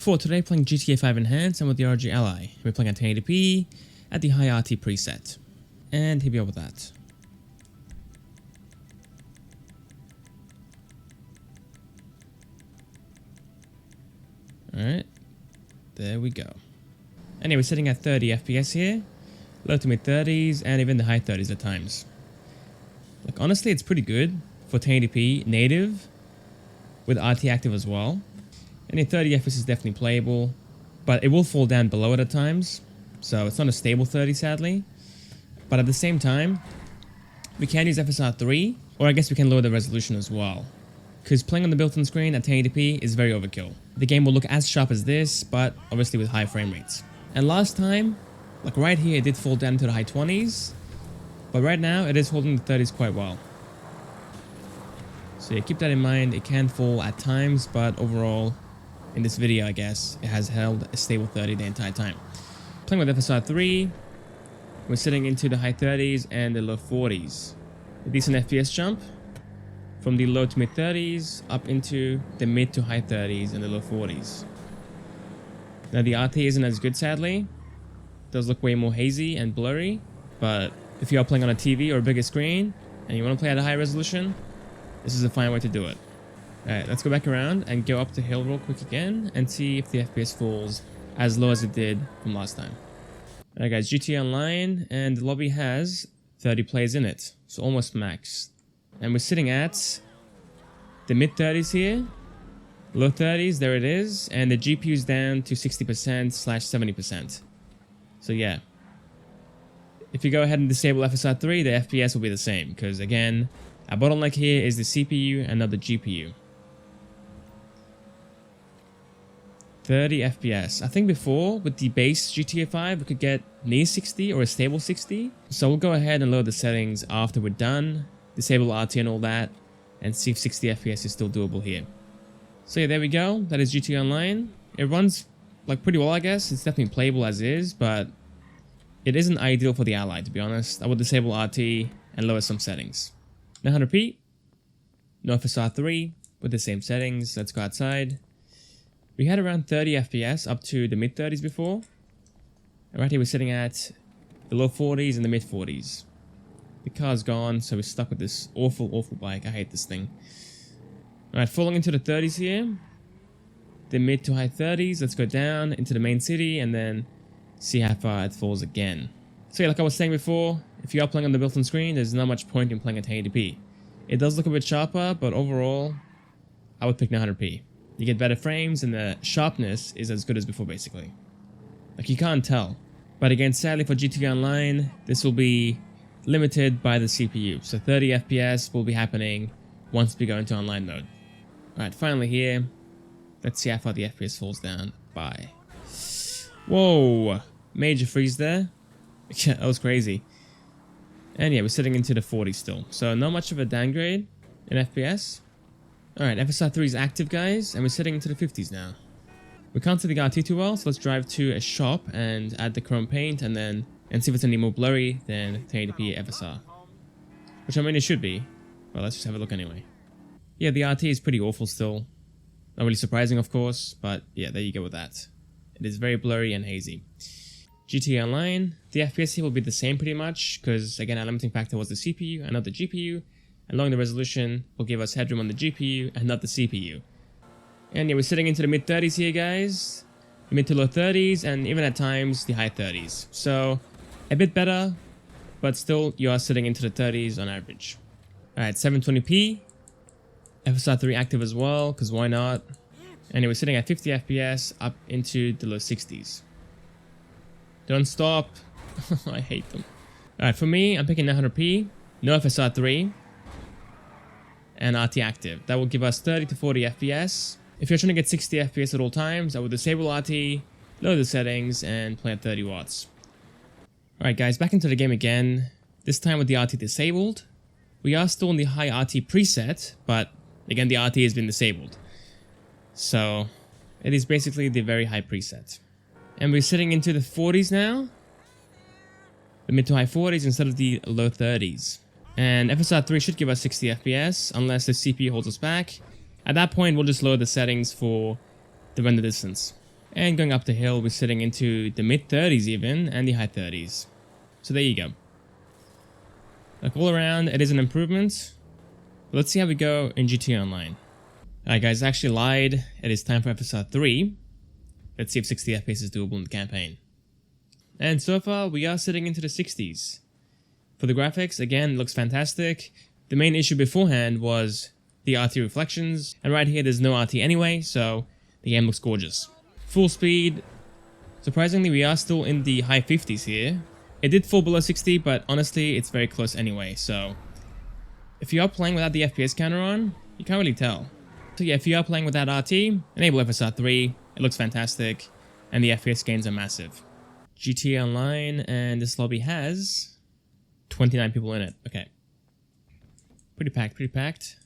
For today, playing GTA 5 Enhanced and with the ROG Ally. We're playing at 1080p at the high RT preset. And here we are with that. Alright, there we go. Anyway, we're sitting at 30 FPS here, low to mid 30s, and even the high 30s at times. Like, honestly, it's pretty good for 1080p native with RT active as well. And in 30 FPS is definitely playable, but it will fall down below it at times, so it's not a stable 30 sadly. But at the same time, we can use FSR 3, or I guess we can lower the resolution as well, because playing on the built-in screen at 1080p is very overkill. The game will look as sharp as this, but obviously with high frame rates. And last time, like right here, it did fall down to the high 20s, but right now it is holding the 30s quite well. So yeah, keep that in mind. It can fall at times, but overall, in this video, I guess, it has held a stable 30 the entire time. Playing with FSR 3, we're sitting into the high 30s and the low 40s. A decent FPS jump from the low to mid 30s up into the mid to high 30s and the low 40s. Now the RT isn't as good sadly. It does look way more hazy and blurry, but if you are playing on a TV or a bigger screen and you want to play at a high resolution, this is a fine way to do it. Alright, let's go back around and go up the hill real quick again and see if the FPS falls as low as it did from last time. Alright guys, GTA Online, and the lobby has 30 players in it, so almost max. And we're sitting at the mid 30s here, low 30s, there it is, and the GPU's down to 60%/70%. So yeah, if you go ahead and disable FSR 3, the FPS will be the same, because again, our bottleneck here is the CPU and not the GPU. 30 FPS. I think before, with the base GTA 5, we could get near 60 or a stable 60. So we'll go ahead and load the settings after we're done, disable RT and all that, and see if 60 FPS is still doable here. So yeah, there we go. That is GTA Online. It runs like pretty well, I guess. It's definitely playable as is, but it isn't ideal for the Ally, to be honest. I would disable RT and lower some settings. 900p, no FSR 3 with the same settings. Let's go outside. We had around 30 FPS up to the mid 30s before. And right here we're sitting at the low 40s and the mid 40s. The car's gone, so we're stuck with this awful bike. I hate this thing. Alright, falling into the 30s here. The mid to high 30s. Let's go down into the main city and then see how far it falls again. So yeah, like I was saying before, if you are playing on the built-in screen, there's not much point in playing at 1080p. It does look a bit sharper, but overall, I would pick 900p. You get better frames, and the sharpness is as good as before, basically. Like, you can't tell. But again, sadly for GTA Online, this will be limited by the CPU. So 30 FPS will be happening once we go into online mode. Alright, finally here. Let's see how far the FPS falls down. Bye. Whoa! Major freeze there. Yeah, that was crazy. And yeah, we're sitting into the 40s still. So not much of a downgrade in FPS. Alright, FSR 3 is active, guys, and we're sitting into the 50s now. We can't see the RT too well, so let's drive to a shop and add the chrome paint and see if it's any more blurry than 1080p FSR. Which I mean it should be. Well, let's just have a look anyway. Yeah, the RT is pretty awful still. Not really surprising, of course, but yeah, there you go with that. It is very blurry and hazy. GTA Online, the FPS here will be the same pretty much, because again our limiting factor was the CPU and not the GPU, and lowering the resolution will give us headroom on the GPU and not the CPU. And yeah, we're sitting into the mid 30s here, guys, mid to low 30s, and even at times the high 30s. So a bit better, but still you are sitting into the 30s on average. Alright, 720p, FSR 3 active as well, because why not? And we're sitting at 50 FPS up into the low 60s. Don't stop. I hate them. Alright, for me, I'm picking 900p, no FSR 3, and RT active. That will give us 30 to 40 FPS. If you're trying to get 60 FPS at all times, I would disable RT, lower the settings, and play at 30 watts. Alright guys, back into the game again. This time with the RT disabled. We are still in the high RT preset, but again the RT has been disabled. So it is basically the very high preset. And we're sitting into the 40s now. The mid to high 40s instead of the low 30s. And FSR 3 should give us 60 FPS unless the CPU holds us back. At that point, we'll just lower the settings for the render distance. And going up the hill, we're sitting into the mid 30s even, and the high 30s. So there you go. Like all around, it is an improvement. But let's see how we go in GTA Online. Alright guys, I actually lied. It is time for FSR 3. Let's see if 60 FPS is doable in the campaign. And so far, we are sitting into the 60s. For the graphics, again, it looks fantastic. The main issue beforehand was the RT reflections. And right here, there's no RT anyway, so the game looks gorgeous. Full speed. Surprisingly, we are still in the high 50s here. It did fall below 60, but honestly, it's very close anyway, so if you are playing without the FPS counter on, you can't really tell. So yeah, if you are playing without RT, enable FSR 3, it looks fantastic, and the FPS gains are massive. GTA Online, and this lobby has 29 people in it. Okay. Pretty packed, pretty packed.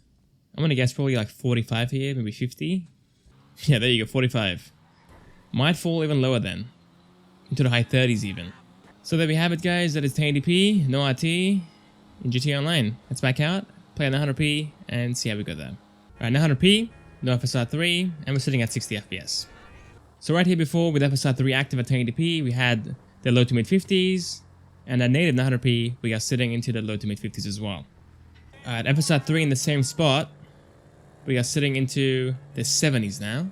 I'm gonna guess probably like 45 here, maybe 50. Yeah, there you go, 45. Might fall even lower then, into the high 30s even. So there we have it guys, that is 1080p, no RT, in GTA Online. Let's back out, play on 100p, and see how we go there. Alright, 100p, no FSR 3, and we're sitting at 60 FPS. So right here before, with FSR 3 active at 1080p, we had the low to mid 50s, and at native 100p, we are sitting into the low to mid 50s as well. Alright, FSR 3 in the same spot, we are sitting into the 70s now.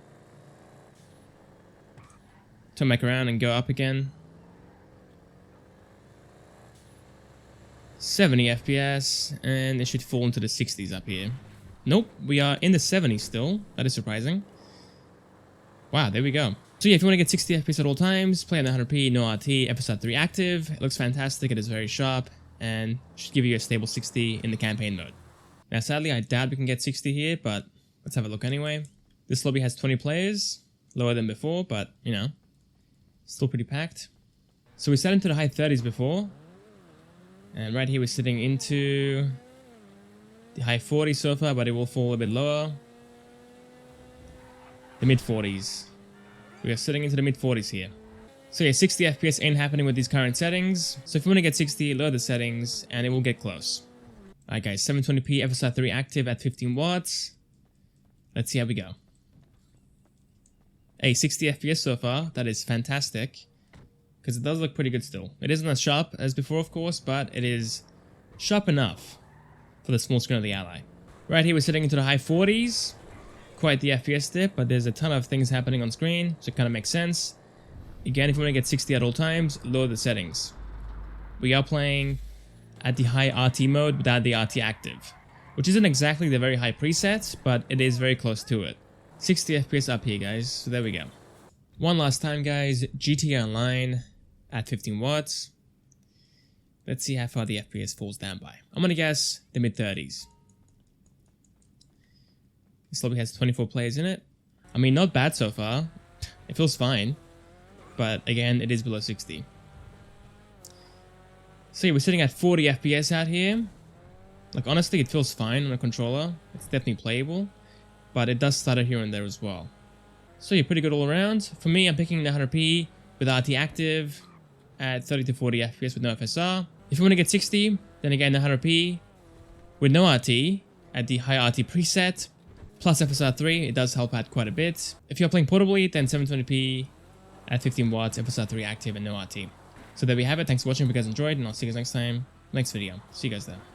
Turn back around and go up again. 70 FPS, and it should fall into the 60s up here. Nope, we are in the 70s still. That is surprising. Wow, there we go. So yeah, if you want to get 60 FPS at all times, play on 100p, no RT, FSR 3 active. It looks fantastic, it is very sharp, and should give you a stable 60 in the campaign mode. Now sadly, I doubt we can get 60 here, but let's have a look anyway. This lobby has 20 players, lower than before, but you know, still pretty packed. So we sat into the high 30s before, and right here we're sitting into the high 40s so far, but it will fall a bit lower. The mid 40s. We are sitting into the mid 40s here. So yeah, 60 FPS ain't happening with these current settings. So if you want to get 60, lower the settings and it will get close. Alright guys, 720p FSR 3 active at 15 watts. Let's see how we go. Hey, 60 FPS so far. That is fantastic. Because it does look pretty good still. It isn't as sharp as before, of course, but it is sharp enough for the small screen of the Ally. Right here, we're sitting into the high 40s. Quite the FPS dip, but there's a ton of things happening on screen, so it kind of makes sense. Again, if you want to get 60 at all times, lower the settings. We are playing at the high RT mode without the RT active, which isn't exactly the very high preset, but it is very close to it. 60 FPS up here, guys, so there we go. One last time, guys, GTA Online at 15 watts. Let's see how far the FPS falls down by. I'm gonna guess the mid 30s. This lobby has 24 players in it. I mean, not bad so far. It feels fine. But again, it is below 60. So yeah, we're sitting at 40 FPS out here. Like honestly, it feels fine on a controller. It's definitely playable. But it does stutter here and there as well. So yeah, pretty good all around. For me, I'm picking the 100p with RT active at 30 to 40 FPS with no FSR. If you want to get 60, then again the 100p with no RT at the high RT preset plus FSR 3, it does help out quite a bit. If you're playing portably, then 720p at 15 watts, FSR 3 active and no RT. So there we have it. Thanks for watching. If you guys enjoyed, and I'll see you guys next time. Next video. See you guys there.